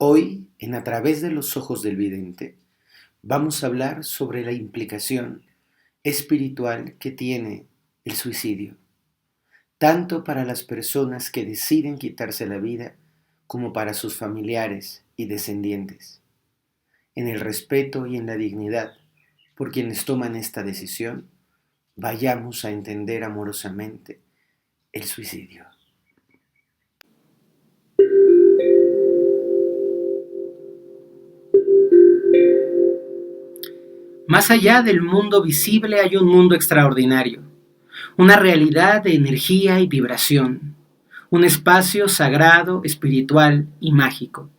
Hoy, en A través de los ojos del vidente, vamos a hablar sobre la implicación espiritual que tiene el suicidio, tanto para las personas que deciden quitarse la vida como para sus familiares y descendientes. En el respeto y en la dignidad por quienes toman esta decisión, vayamos a entender amorosamente el suicidio. Más allá del mundo visible hay un mundo extraordinario, una realidad de energía y vibración, un espacio sagrado, espiritual y mágico.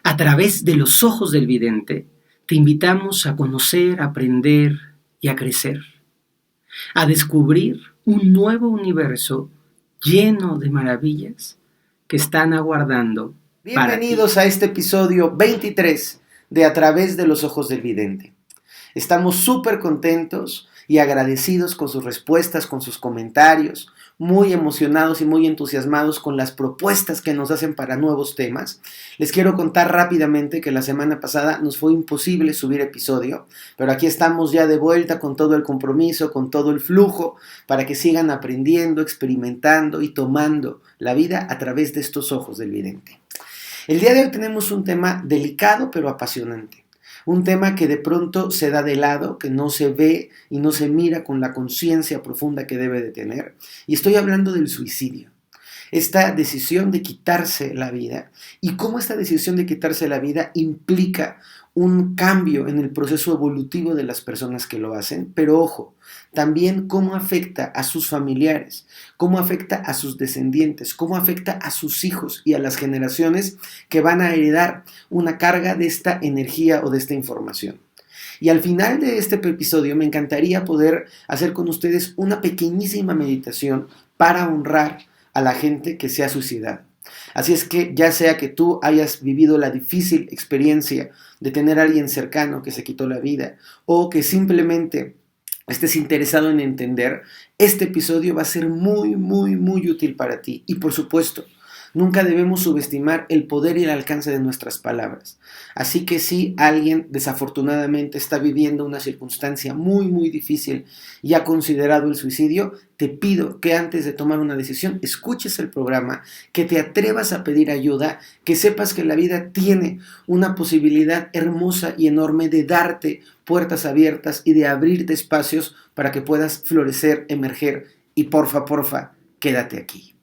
A través de los ojos del vidente, te invitamos a conocer, a aprender y a crecer, a descubrir un nuevo universo lleno de maravillas que están aguardando. Bienvenidos a este episodio 23 de A través de los ojos del vidente. Estamos súper contentos y agradecidos con sus respuestas, con sus comentarios, muy emocionados y muy entusiasmados con las propuestas que nos hacen para nuevos temas. Les quiero contar rápidamente que la semana pasada nos fue imposible subir episodio, pero aquí estamos ya de vuelta con todo el compromiso, con todo el flujo, para que sigan aprendiendo, experimentando y tomando la vida a través de estos ojos del vidente. El día de hoy tenemos un tema delicado pero apasionante. Un tema que de pronto se da de lado, que no se ve y no se mira con la conciencia profunda que debe de tener. Y estoy hablando del suicidio. Esta decisión de quitarse la vida y cómo esta decisión de quitarse la vida implica un cambio en el proceso evolutivo de las personas que lo hacen, pero ojo, también cómo afecta a sus familiares, cómo afecta a sus descendientes, cómo afecta a sus hijos y a las generaciones que van a heredar una carga de esta energía o de esta información. Y al final de este episodio me encantaría poder hacer con ustedes una pequeñísima meditación para honrar a la gente que se ha suicidado. Así es que ya sea que tú hayas vivido la difícil experiencia de tener a alguien cercano que se quitó la vida o que simplemente estés interesado en entender, este episodio va a ser muy útil para ti. Y por supuesto, nunca debemos subestimar el poder y el alcance de nuestras palabras. Así que si alguien desafortunadamente está viviendo una circunstancia muy difícil y ha considerado el suicidio, te pido que antes de tomar una decisión escuches el programa, que te atrevas a pedir ayuda, que sepas que la vida tiene una posibilidad hermosa y enorme de darte puertas abiertas y de abrirte espacios para que puedas florecer, emerger y porfa, quédate aquí.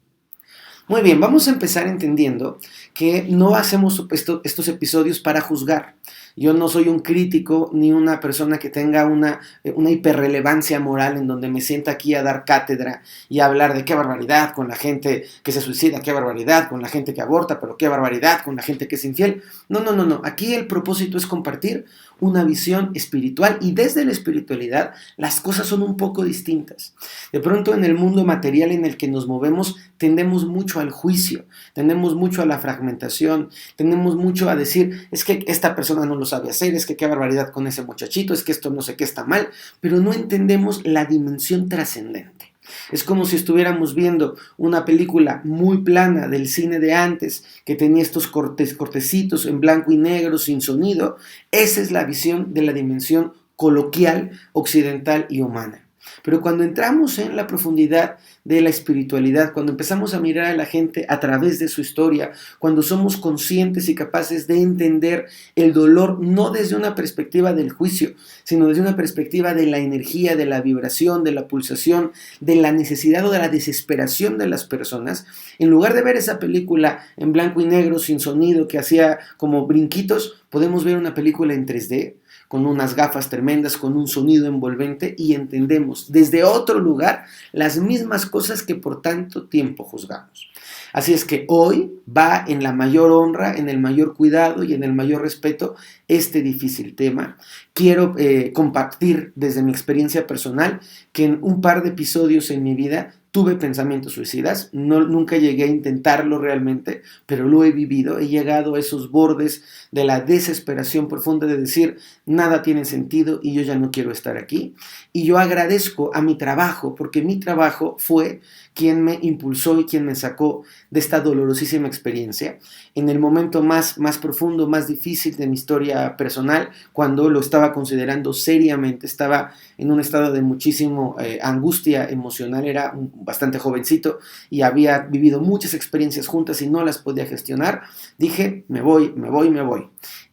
Muy bien, vamos a empezar entendiendo que no hacemos estos episodios para juzgar. Yo no soy un crítico ni una persona que tenga una hiperrelevancia moral en donde me sienta aquí a dar cátedra y a hablar de qué barbaridad con la gente que se suicida, qué barbaridad con la gente que aborta, pero qué barbaridad con la gente que es infiel. No. Aquí el propósito es compartir una visión espiritual y desde la espiritualidad las cosas son un poco distintas. De pronto en el mundo material en el que nos movemos tendemos mucho al juicio, tendemos mucho a la fragmentación, tendemos mucho a decir es que esta persona no lo sabe hacer, es que qué barbaridad con ese muchachito, es que esto no sé qué está mal, pero no entendemos la dimensión trascendente. Es como si estuviéramos viendo una película muy plana del cine de antes, que tenía estos cortecitos en blanco y negro, sin sonido. Esa es la visión de la dimensión coloquial, occidental y humana. Pero cuando entramos en la profundidad de la espiritualidad, cuando empezamos a mirar a la gente a través de su historia, cuando somos conscientes y capaces de entender el dolor no desde una perspectiva del juicio, sino desde una perspectiva de la energía, de la vibración, de la pulsación, de la necesidad o de la desesperación de las personas, en lugar de ver esa película en blanco y negro sin sonido que hacía como brinquitos, podemos ver una película en 3D, con unas gafas tremendas, con un sonido envolvente y entendemos desde otro lugar las mismas cosas que por tanto tiempo juzgamos. Así es que hoy va en la mayor honra, en el mayor cuidado y en el mayor respeto este difícil tema. Quiero compartir desde mi experiencia personal que en un par de episodios en mi vida tuve pensamientos suicidas, no, nunca llegué a intentarlo realmente, pero lo he vivido, he llegado a esos bordes de la desesperación profunda de decir, nada tiene sentido y yo ya no quiero estar aquí. Y yo agradezco a mi trabajo, porque mi trabajo fue quien me impulsó y quien me sacó de esta dolorosísima experiencia. En el momento más profundo, más difícil de mi historia personal, cuando lo estaba considerando seriamente, estaba en un estado de muchísima angustia emocional, era bastante jovencito y había vivido muchas experiencias juntas y no las podía gestionar, dije, me voy.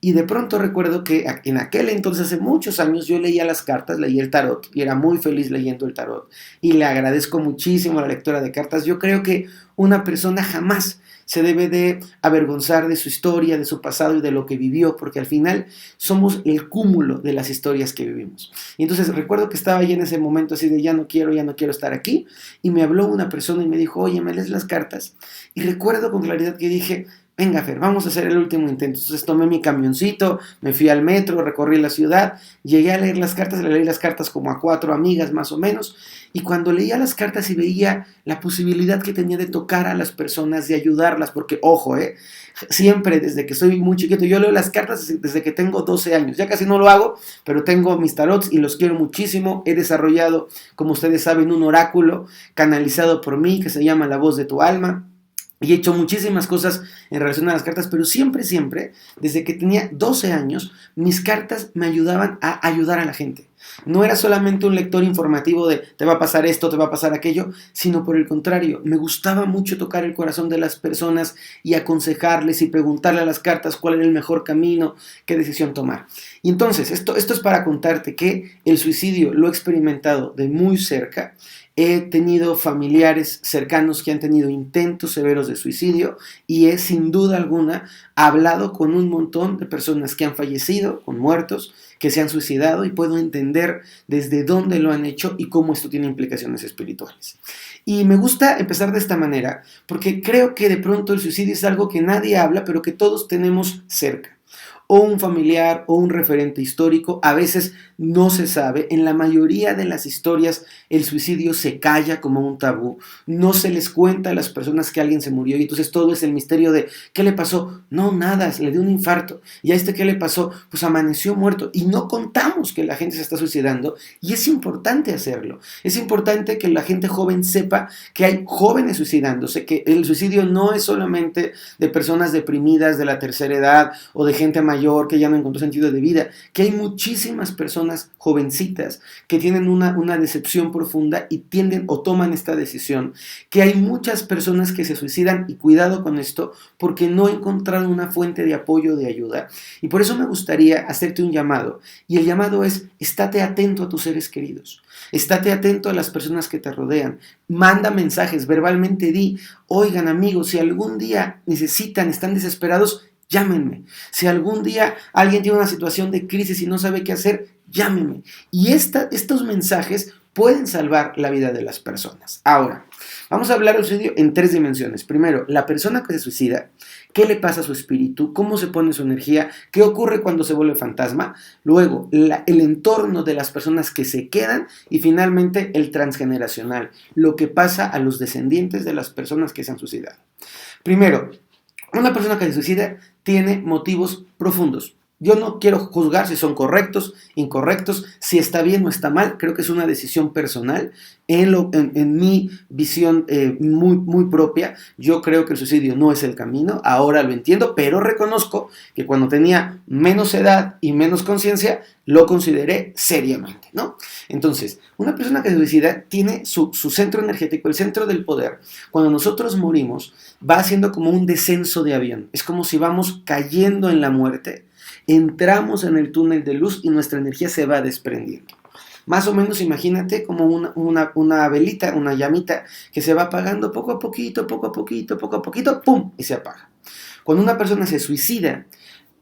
Y de pronto recuerdo que en aquel entonces, hace muchos años, yo leía las cartas, leía el tarot y era muy feliz leyendo el tarot. Y le agradezco muchísimo a la lectura de cartas. Yo creo que una persona jamás se debe de avergonzar de su historia, de su pasado y de lo que vivió, porque al final somos el cúmulo de las historias que vivimos. Y entonces recuerdo que estaba ahí en ese momento así de ya no quiero estar aquí, y me habló una persona y me dijo, oye, ¿me lees las cartas? Y recuerdo con claridad que dije, venga, Fer, vamos a hacer el último intento. Entonces tomé mi camioncito, me fui al metro, recorrí la ciudad, llegué a leer las cartas, le leí las cartas como a 4 amigas más o menos, y cuando leía las cartas y veía la posibilidad que tenía de tocar a las personas, de ayudarlas, porque ojo, siempre desde que soy muy chiquito, yo leo las cartas desde que tengo 12 años, ya casi no lo hago, pero tengo mis tarots y los quiero muchísimo. He desarrollado, como ustedes saben, un oráculo canalizado por mí que se llama La Voz de tu Alma. Y he hecho muchísimas cosas en relación a las cartas, pero siempre, desde que tenía 12 años, mis cartas me ayudaban a ayudar a la gente. No era solamente un lector informativo de te va a pasar esto, te va a pasar aquello, sino por el contrario, me gustaba mucho tocar el corazón de las personas y aconsejarles y preguntarle a las cartas cuál era el mejor camino, qué decisión tomar. Y entonces, esto es para contarte que el suicidio lo he experimentado de muy cerca. He tenido familiares cercanos que han tenido intentos severos de suicidio y he sin duda alguna hablado con un montón de personas que han fallecido, con muertos, que se han suicidado, y puedo entender desde dónde lo han hecho y cómo esto tiene implicaciones espirituales. Y me gusta empezar de esta manera porque creo que de pronto el suicidio es algo que nadie habla, pero que todos tenemos cerca. O un familiar o un referente histórico, a veces no se sabe. En la mayoría de las historias el suicidio se calla como un tabú, no se les cuenta a las personas que alguien se murió y entonces todo es el misterio de ¿qué le pasó? No, nada, le dio un infarto. ¿Y a qué le pasó? Pues amaneció muerto, y no contamos que la gente se está suicidando, y es importante hacerlo. Es importante que la gente joven sepa que hay jóvenes suicidándose, que el suicidio no es solamente de personas deprimidas de la tercera edad o de gente mayor que ya no encontró sentido de vida, que hay muchísimas personas jovencitas que tienen una decepción profunda y tienden o toman esta decisión, que hay muchas personas que se suicidan, y cuidado con esto, porque no encontraron una fuente de apoyo, de ayuda. Y por eso me gustaría hacerte un llamado, y el llamado es: estate atento a tus seres queridos, estate atento a las personas que te rodean, manda mensajes, verbalmente di, oigan amigos, si algún día necesitan, están desesperados, llámenme. Si algún día alguien tiene una situación de crisis y no sabe qué hacer, llámenme. Y estos mensajes pueden salvar la vida de las personas. Ahora, vamos a hablar del suicidio en 3 dimensiones. Primero, la persona que se suicida, qué le pasa a su espíritu, cómo se pone su energía, qué ocurre cuando se vuelve fantasma. Luego, el entorno de las personas que se quedan, y finalmente el transgeneracional, lo que pasa a los descendientes de las personas que se han suicidado. Primero, una persona que se suicida tiene motivos profundos. Yo no quiero juzgar si son correctos, incorrectos, si está bien o está mal. Creo que es una decisión personal. En mi visión muy propia, yo creo que el suicidio no es el camino. Ahora lo entiendo, pero reconozco que cuando tenía menos edad y menos conciencia, lo consideré seriamente, ¿no? Entonces, una persona que se suicida tiene su centro energético, el centro del poder. Cuando nosotros morimos, va haciendo como un descenso de avión. Es como si vamos cayendo en la muerte. Entramos en el túnel de luz y nuestra energía se va desprendiendo. Más o menos imagínate como una velita, una llamita que se va apagando poco a poquito, ¡pum! Y se apaga. Cuando una persona se suicida,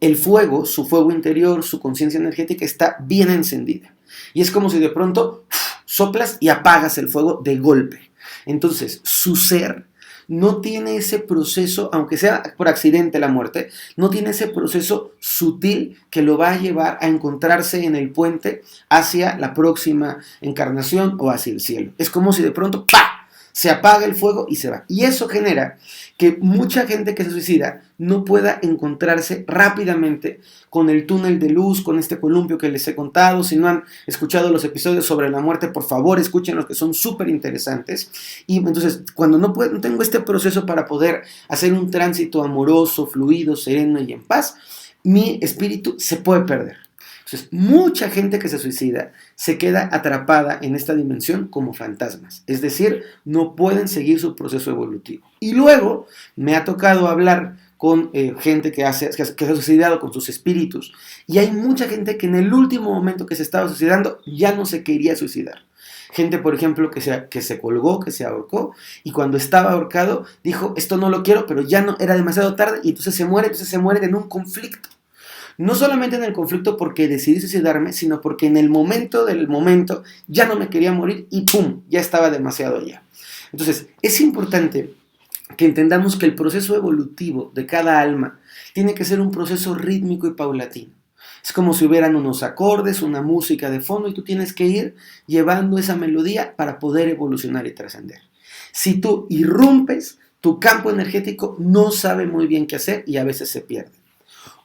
el fuego, su fuego interior, su conciencia energética está bien encendida. Y es como si de pronto soplas y apagas el fuego de golpe. Entonces, su ser no tiene ese proceso, aunque sea por accidente la muerte, no tiene ese proceso sutil que lo va a llevar a encontrarse en el puente hacia la próxima encarnación o hacia el cielo. Es como si de pronto ¡pah!, se apaga el fuego y se va. Y eso genera que mucha gente que se suicida no pueda encontrarse rápidamente con el túnel de luz, con este columpio que les he contado. Si no han escuchado los episodios sobre la muerte, por favor, escúchenlos, que son súper interesantes. Y entonces, cuando no tengo este proceso para poder hacer un tránsito amoroso, fluido, sereno y en paz, mi espíritu se puede perder. Entonces, mucha gente que se suicida se queda atrapada en esta dimensión como fantasmas, es decir, no pueden seguir su proceso evolutivo. Y luego me ha tocado hablar con gente que se ha suicidado con sus espíritus, y hay mucha gente que en el último momento que se estaba suicidando ya no se quería suicidar. Gente, por ejemplo, que se colgó, que se ahorcó, y cuando estaba ahorcado dijo, esto no lo quiero, pero ya no, era demasiado tarde, y entonces se muere en un conflicto. No solamente en el conflicto porque decidí suicidarme, sino porque en el momento del momento ya no me quería morir y ¡pum! Ya estaba demasiado allá. Entonces, es importante que entendamos que el proceso evolutivo de cada alma tiene que ser un proceso rítmico y paulatino. Es como si hubieran unos acordes, una música de fondo y tú tienes que ir llevando esa melodía para poder evolucionar y trascender. Si tú irrumpes, tu campo energético no sabe muy bien qué hacer y a veces se pierde.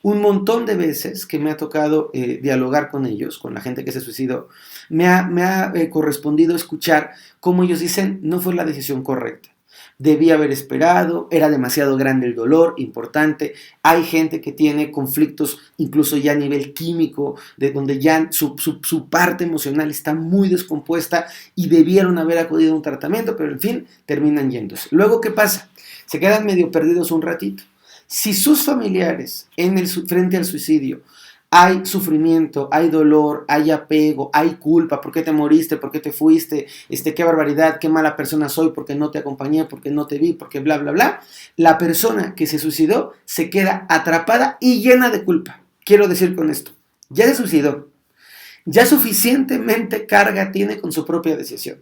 Un montón de veces que me ha tocado dialogar con ellos, con la gente que se suicidó, me ha correspondido escuchar cómo ellos dicen, no fue la decisión correcta. Debí haber esperado, era demasiado grande el dolor, importante. Hay gente que tiene conflictos incluso ya a nivel químico, de donde ya su parte emocional está muy descompuesta y debieron haber acudido a un tratamiento, pero en fin, terminan yéndose. Luego, ¿qué pasa? Se quedan medio perdidos un ratito. Si sus familiares frente al suicidio hay sufrimiento, hay dolor, hay apego, hay culpa, ¿por qué te moriste? ¿Por qué te fuiste? Qué barbaridad, qué mala persona soy, porque no te acompañé, porque no te vi, porque bla, bla, bla. La persona que se suicidó se queda atrapada y llena de culpa. Quiero decir con esto, ya se suicidó, ya suficientemente carga tiene con su propia decisión,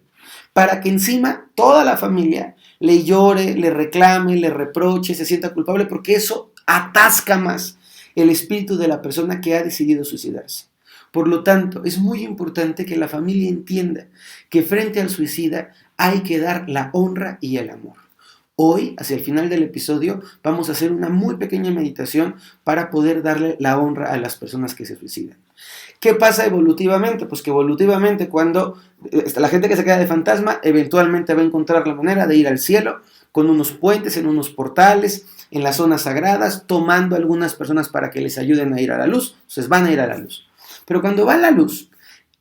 para que encima toda la familia le llore, le reclame, le reproche, se sienta culpable, porque eso atasca más el espíritu de la persona que ha decidido suicidarse. Por lo tanto, es muy importante que la familia entienda que frente al suicida hay que dar la honra y el amor. Hoy, hacia el final del episodio, vamos a hacer una muy pequeña meditación para poder darle la honra a las personas que se suicidan. ¿Qué pasa evolutivamente? Pues que evolutivamente cuando la gente que se queda de fantasma eventualmente va a encontrar la manera de ir al cielo con unos puentes, en unos portales, en las zonas sagradas, tomando a algunas personas para que les ayuden a ir a la luz. Entonces van a ir a la luz. Pero cuando va a la luz,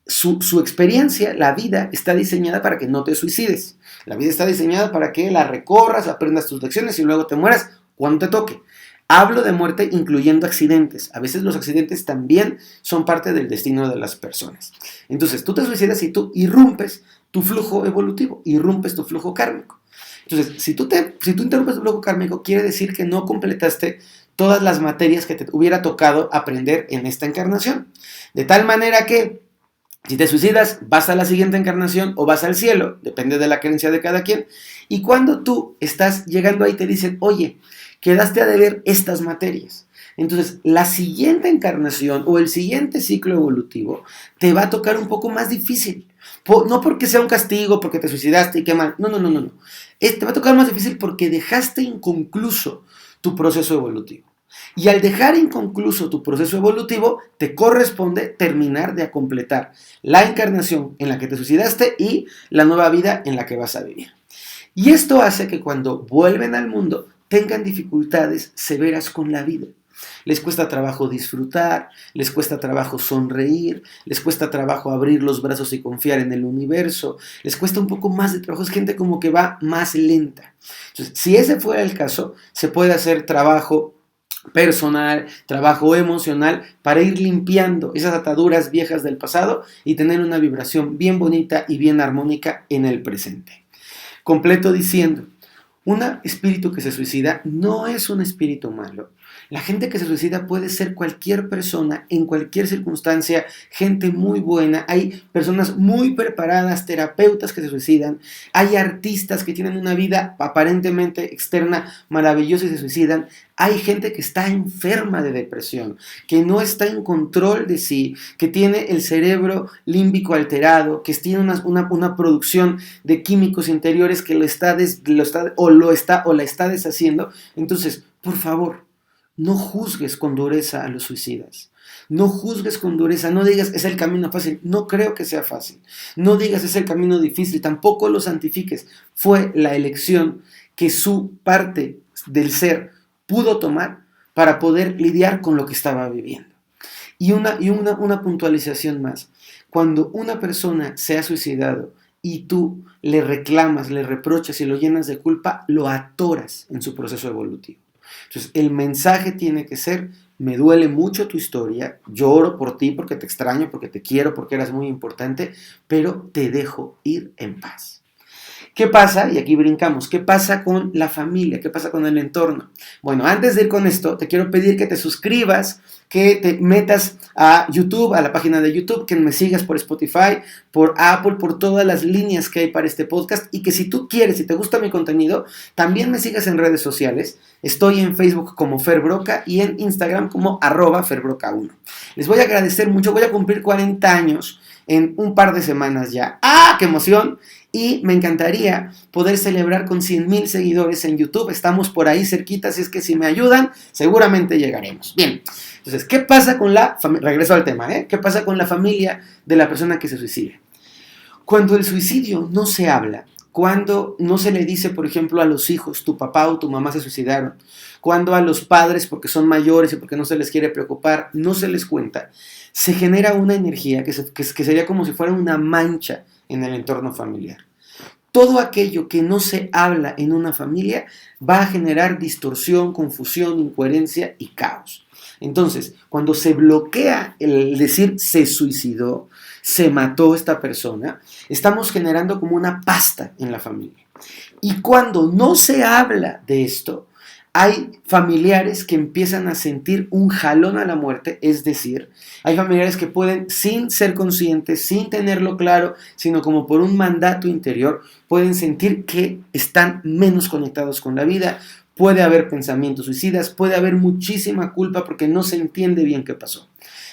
su experiencia, la vida, está diseñada para que no te suicides. La vida está diseñada para que la recorras, aprendas tus lecciones y luego te mueras cuando te toque. Hablo de muerte incluyendo accidentes. A veces los accidentes también son parte del destino de las personas. Entonces, tú te suicidas y tú irrumpes tu flujo evolutivo, irrumpes tu flujo kármico. Entonces, si tú interrumpes tu flujo kármico, quiere decir que no completaste todas las materias que te hubiera tocado aprender en esta encarnación. De tal manera que, si te suicidas, vas a la siguiente encarnación o vas al cielo, depende de la creencia de cada quien. Y cuando tú estás llegando ahí, te dicen, oye, quedaste a deber estas materias. Entonces, la siguiente encarnación o el siguiente ciclo evolutivo te va a tocar un poco más difícil. No porque sea un castigo, porque te suicidaste y qué mal. No. Te va a tocar más difícil porque dejaste inconcluso tu proceso evolutivo. Y al dejar inconcluso tu proceso evolutivo, te corresponde terminar de completar la encarnación en la que te suicidaste y la nueva vida en la que vas a vivir. Y esto hace que cuando vuelven al mundo tengan dificultades severas con la vida. Les cuesta trabajo disfrutar, les cuesta trabajo sonreír, les cuesta trabajo abrir los brazos y confiar en el universo, les cuesta un poco más de trabajo, es gente como que va más lenta. Entonces, si ese fuera el caso, se puede hacer trabajo personal, trabajo emocional para ir limpiando esas ataduras viejas del pasado y tener una vibración bien bonita y bien armónica en el presente. Completo diciendo, un espíritu que se suicida no es un espíritu malo, La gente que se suicida puede ser cualquier persona, en cualquier circunstancia, gente muy buena. Hay personas muy preparadas, terapeutas que se suicidan. Hay artistas que tienen una vida aparentemente externa maravillosa y se suicidan. Hay gente que está enferma de depresión, que no está en control de sí, que tiene el cerebro límbico alterado, que tiene una producción de químicos interiores que la está deshaciendo. Entonces, por favor, no juzgues con dureza a los suicidas. No juzgues con dureza, no digas es el camino fácil, no creo que sea fácil. No digas es el camino difícil, tampoco lo santifiques. Fue la elección que su parte del ser pudo tomar para poder lidiar con lo que estaba viviendo. Y una puntualización más. Cuando una persona se ha suicidado y tú le reclamas, le reprochas y lo llenas de culpa, lo atoras en su proceso evolutivo. Entonces, el mensaje tiene que ser: me duele mucho tu historia, lloro por ti porque te extraño, porque te quiero, porque eras muy importante, pero te dejo ir en paz. ¿Qué pasa? Y aquí brincamos. ¿Qué pasa con la familia? ¿Qué pasa con el entorno? Bueno, antes de ir con esto, te quiero pedir que te suscribas, que te metas a YouTube, a la página de YouTube, que me sigas por Spotify, por Apple, por todas las líneas que hay para este podcast, y que si tú quieres, si te gusta mi contenido, también me sigas en redes sociales. Estoy en Facebook como Fer Broca y en Instagram como @ferbroca1. Les voy a agradecer mucho, voy a cumplir 40 años en un par de semanas ya. ¡Ah, qué emoción! Y me encantaría poder celebrar con 100,000 seguidores en YouTube. Estamos por ahí cerquita, así es que si me ayudan, seguramente llegaremos. Bien, entonces, ¿qué pasa con la familia? Regreso al tema, ¿eh? ¿Qué pasa con la familia de la persona que se suicida? Cuando el suicidio no se habla, cuando no se le dice, por ejemplo, a los hijos, tu papá o tu mamá se suicidaron, cuando a los padres, porque son mayores y porque no se les quiere preocupar, no se les cuenta, se genera una energía que sería como si fuera una mancha en el entorno familiar. Todo aquello que no se habla en una familia va a generar distorsión, confusión, incoherencia y caos. Entonces, cuando se bloquea el decir se suicidó, se mató esta persona, estamos generando como una pasta en la familia. Y cuando no se habla de esto, hay familiares que empiezan a sentir un jalón a la muerte, es decir, hay familiares que pueden, sin ser conscientes, sin tenerlo claro, sino como por un mandato interior, pueden sentir que están menos conectados con la vida. Puede haber pensamientos suicidas, puede haber muchísima culpa porque no se entiende bien qué pasó.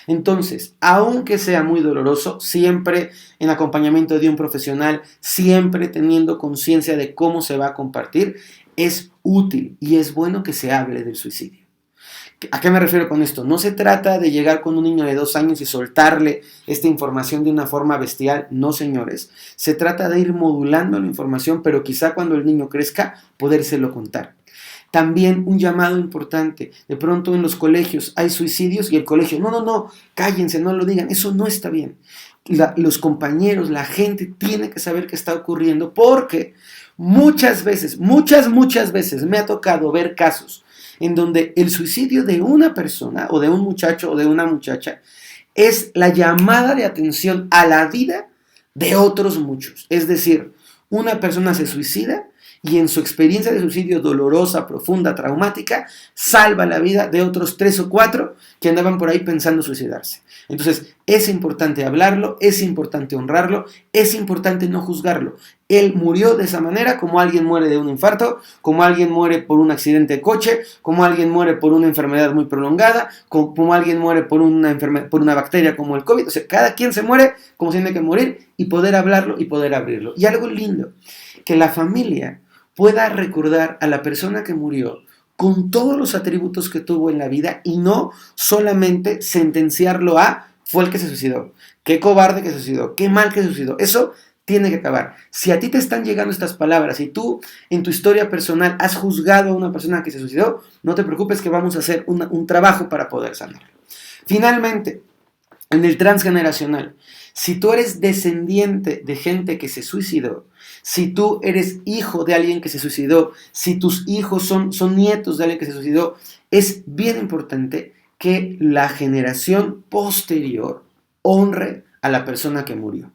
Entonces, aunque sea muy doloroso, siempre en acompañamiento de un profesional, siempre teniendo conciencia de cómo se va a compartir, es útil y es bueno que se hable del suicidio. ¿A qué me refiero con esto? No se trata de llegar con un niño de 2 años y soltarle esta información de una forma bestial, no, señores. Se trata de ir modulando la información, pero quizá cuando el niño crezca, podérselo contar. También un llamado importante, de pronto en los colegios hay suicidios y el colegio, no, cállense, no lo digan, eso no está bien. Los compañeros, la gente tiene que saber qué está ocurriendo porque muchas veces me ha tocado ver casos en donde el suicidio de una persona o de un muchacho o de una muchacha es la llamada de atención a la vida de otros muchos. Es decir, una persona se suicida y en su experiencia de suicidio dolorosa, profunda, traumática, salva la vida de otros 3 o 4 que andaban por ahí pensando suicidarse. Entonces, es importante hablarlo, es importante honrarlo, es importante no juzgarlo. Él murió de esa manera, como alguien muere de un infarto, como alguien muere por un accidente de coche, como alguien muere por una enfermedad muy prolongada, como alguien muere por una bacteria como el COVID. O sea, cada quien se muere como se tiene que morir y poder hablarlo y poder abrirlo. Y algo lindo, que la familia pueda recordar a la persona que murió con todos los atributos que tuvo en la vida y no solamente sentenciarlo a fue el que se suicidó, qué cobarde que se suicidó, qué mal que se suicidó. Eso tiene que acabar. Si a ti te están llegando estas palabras y tú en tu historia personal has juzgado a una persona que se suicidó, no te preocupes que vamos a hacer un trabajo para poder sanarlo. Finalmente, en el transgeneracional, si tú eres descendiente de gente que se suicidó, si tú eres hijo de alguien que se suicidó, si tus hijos son nietos de alguien que se suicidó, es bien importante que la generación posterior honre a la persona que murió.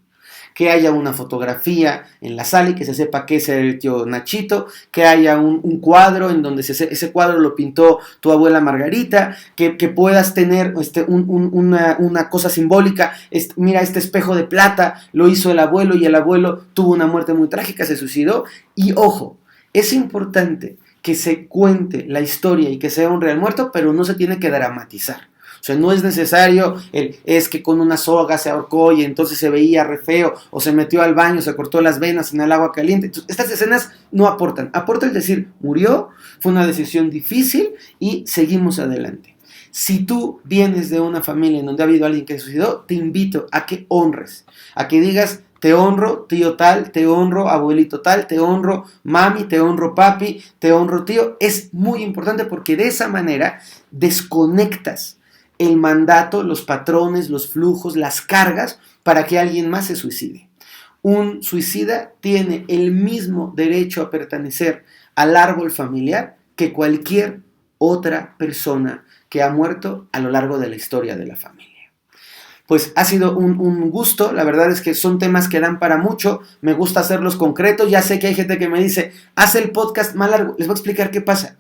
que haya una fotografía en la sala y que se sepa que ese era el tío Nachito, que haya un cuadro en donde ese cuadro lo pintó tu abuela Margarita, que puedas tener una cosa simbólica, mira, este espejo de plata lo hizo el abuelo y el abuelo tuvo una muerte muy trágica, se suicidó. Y ojo, es importante que se cuente la historia y que sea un real muerto, pero no se tiene que dramatizar. O sea, no es necesario es que con una soga se ahorcó y entonces se veía re feo, o se metió al baño, se cortó las venas en el agua caliente. Entonces, estas escenas no aportan. Aporta el decir, murió, fue una decisión difícil y seguimos adelante. Si tú vienes de una familia en donde ha habido alguien que se suicidó, te invito a que honres, a que digas, te honro tío tal, te honro abuelito tal, te honro mami, te honro papi, te honro tío. Es muy importante porque de esa manera desconectas el mandato, los patrones, los flujos, las cargas para que alguien más se suicide. Un suicida tiene el mismo derecho a pertenecer al árbol familiar que cualquier otra persona que ha muerto a lo largo de la historia de la familia. Pues ha sido un gusto, la verdad es que son temas que dan para mucho, me gusta hacerlos concretos, ya sé que hay gente que me dice, haz el podcast más largo, les voy a explicar qué pasa.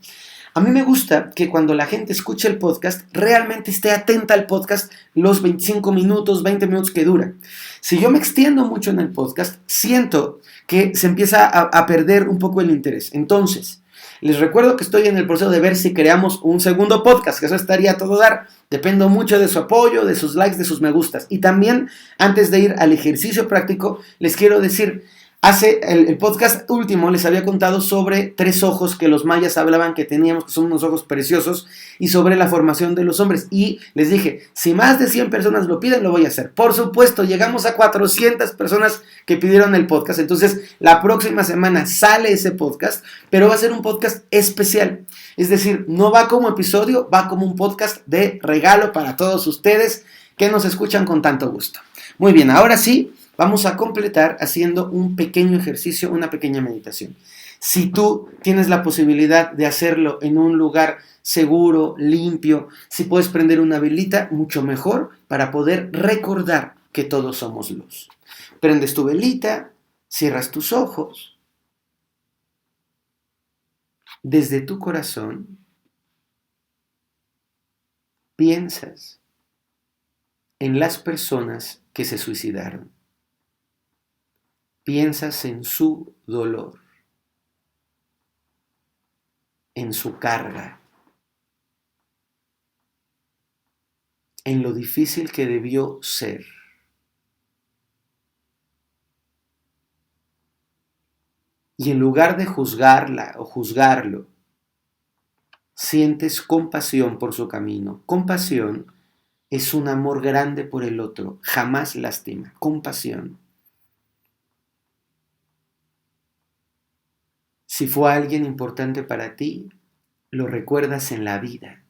A mí me gusta que cuando la gente escuche el podcast, realmente esté atenta al podcast los 25 minutos, 20 minutos que dura. Si yo me extiendo mucho en el podcast, siento que se empieza a perder un poco el interés. Entonces, les recuerdo que estoy en el proceso de ver si creamos un segundo podcast, que eso estaría a todo dar. Dependo mucho de su apoyo, de sus likes, de sus me gustas. Y también, antes de ir al ejercicio práctico, les quiero decir, hace el podcast último les había contado sobre 3 ojos que los mayas hablaban que teníamos, que son unos ojos preciosos, y sobre la formación de los hombres. Y les dije, si más de 100 personas lo piden, lo voy a hacer. Por supuesto, llegamos a 400 personas que pidieron el podcast. Entonces, la próxima semana sale ese podcast, pero va a ser un podcast especial. Es decir, no va como episodio, va como un podcast de regalo para todos ustedes que nos escuchan con tanto gusto. Muy bien, ahora sí, vamos a completar haciendo un pequeño ejercicio, una pequeña meditación. Si tú tienes la posibilidad de hacerlo en un lugar seguro, limpio, si puedes prender una velita, mucho mejor para poder recordar que todos somos luz. Prendes tu velita, cierras tus ojos. Desde tu corazón, piensas en las personas que se suicidaron. Piensas en su dolor, en su carga, en lo difícil que debió ser. Y en lugar de juzgarla o juzgarlo, sientes compasión por su camino. Compasión es un amor grande por el otro, jamás lástima. Compasión. Si fue alguien importante para ti, lo recuerdas en la vida.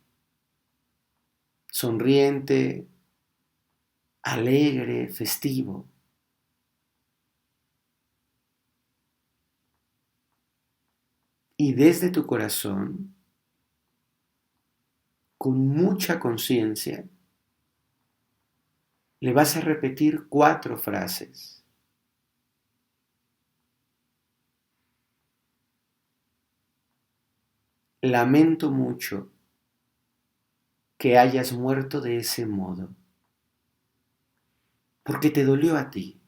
Sonriente, alegre, festivo. Y desde tu corazón, con mucha conciencia, le vas a repetir 4 frases. Lamento mucho que hayas muerto de ese modo, porque te dolió a ti.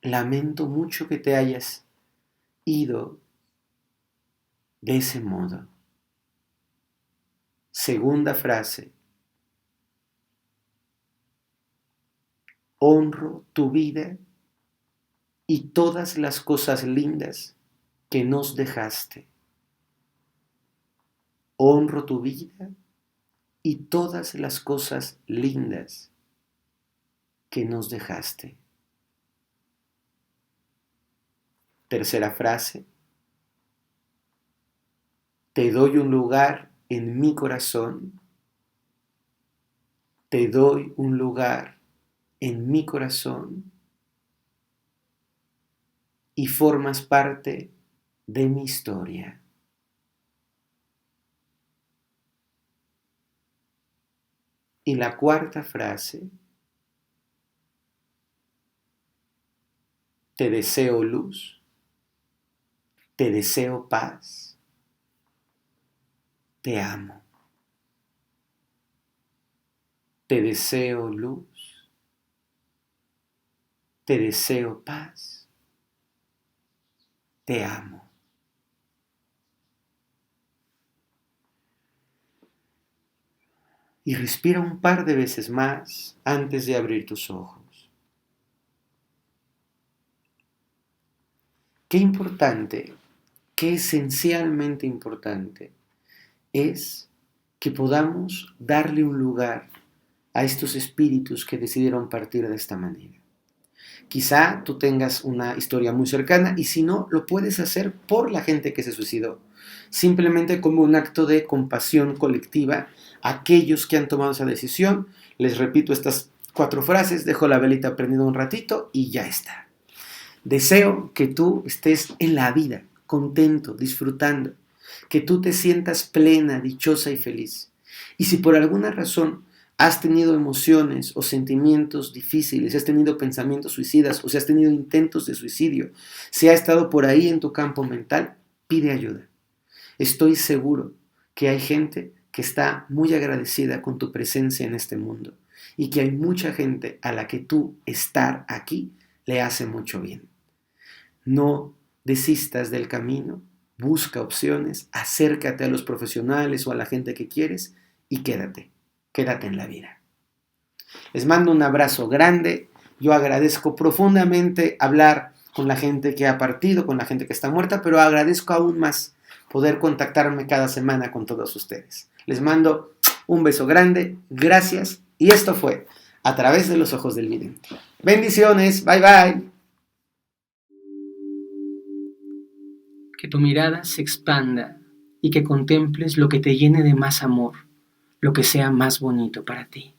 Lamento mucho que te hayas ido de ese modo. Segunda frase. Honro tu vida y todas las cosas lindas que nos dejaste. Honro tu vida y todas las cosas lindas que nos dejaste. Tercera frase. Te doy un lugar en mi corazón. Te doy un lugar en mi corazón y formas parte de mi historia. Y la cuarta frase. Te deseo luz, te deseo paz, te amo. Te deseo luz, te deseo paz, te amo. Y respira un par de veces más antes de abrir tus ojos. Qué importante, qué esencialmente importante es que podamos darle un lugar a estos espíritus que decidieron partir de esta manera. Quizá tú tengas una historia muy cercana y si no, lo puedes hacer por la gente que se suicidó. Simplemente como un acto de compasión colectiva a aquellos que han tomado esa decisión. Les repito estas 4 frases, dejo la velita prendida un ratito y ya está. Deseo que tú estés en la vida, contento, disfrutando, que tú te sientas plena, dichosa y feliz. Y si por alguna razón has tenido emociones o sentimientos difíciles, si has tenido pensamientos suicidas o si has tenido intentos de suicidio, si ha estado por ahí en tu campo mental, pide ayuda. Estoy seguro que hay gente que está muy agradecida con tu presencia en este mundo y que hay mucha gente a la que tú estar aquí le hace mucho bien. No desistas del camino, busca opciones, acércate a los profesionales o a la gente que quieres y quédate en la vida. Les mando un abrazo grande. Yo agradezco profundamente hablar con la gente que ha partido, con la gente que está muerta, pero agradezco aún más poder contactarme cada semana con todos ustedes. Les mando un beso grande, gracias, y esto fue A Través de los Ojos del Vidente. Bendiciones, bye bye. Que tu mirada se expanda y que contemples lo que te llene de más amor, lo que sea más bonito para ti.